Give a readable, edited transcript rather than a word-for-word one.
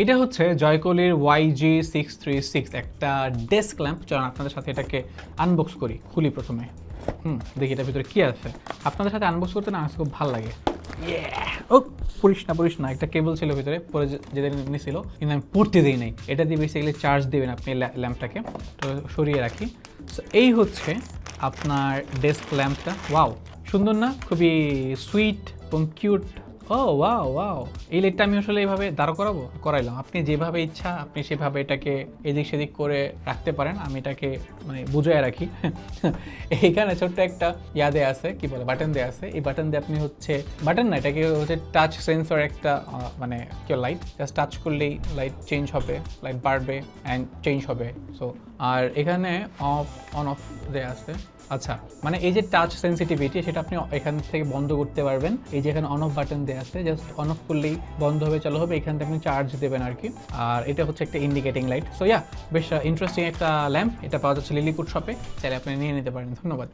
এটা হচ্ছে জয়কোলির YG636, একটা ডেস্ক ল্যাম্প। চলুন আপনাদের সাথে এটাকে আনবক্স করি, খুলি প্রথমে। দেখি এটার ভিতরে কি আছে। আপনাদের সাথে আনবক্স করতে না আমার খুব ভালো লাগে। ও পড়িস না, একটা কেবল ছিল ভিতরে, পরে যেটা নিয়েছিল কিন্তু আমি পড়তে দিই নাই। এটা দিয়ে বেসিক্যালি চার্জ দেবেন আপনি ল্যাম্পটাকে। তো সরিয়ে রাখি। সো এই হচ্ছে আপনার ডেস্ক ল্যাম্পটা। ওয়াও, সুন্দর না? খুবই সুইট এবং কিউট। ও ওয়াও ওয়াও, এই লাইটটা আমি আসলে এইভাবে দাঁড় করাইলাম। আপনি যেভাবে ইচ্ছা আপনি সেভাবে এটাকে এদিক সেদিক করে রাখতে পারেন। আমি এটাকে মানে বুঝায় রাখি। এইখানে ছোট্ট একটা ইয়াদে আছে, কি বলে, বাটন দেওয়া আছে। এই বাটন দিয়ে আপনি হচ্ছে, বাটন না, এটাকে হচ্ছে টাচ সেন্সর একটা মানে কি লাইট, জাস্ট টাচ করলেই লাইট চেঞ্জ হবে, লাইট বাড়বে অ্যান্ড চেঞ্জ হবে। সো আর এখানে অন অফ দেওয়া আছে। আচ্ছা, মানে এই যে টাচ সেন্সিটিভিটি সেটা আপনি এখান থেকে বন্ধ করতে পারবেন। এই যে এখানে অন অফ বাটন দেওয়া আছে, জাস্ট অন অফ করলেই বন্ধ হবে, চালু হবে। এখান থেকে আপনি চার্জ দেবেন আর কি। আর এটা হচ্ছে একটা ইন্ডিকেটিং লাইট। সো বেশ ইন্টারেস্টিং একটা ল্যাম্প। এটা পাওয়া যাচ্ছে লিলিপুট শপে, চাইলে আপনি নিয়ে নিতে পারেন। ধন্যবাদ।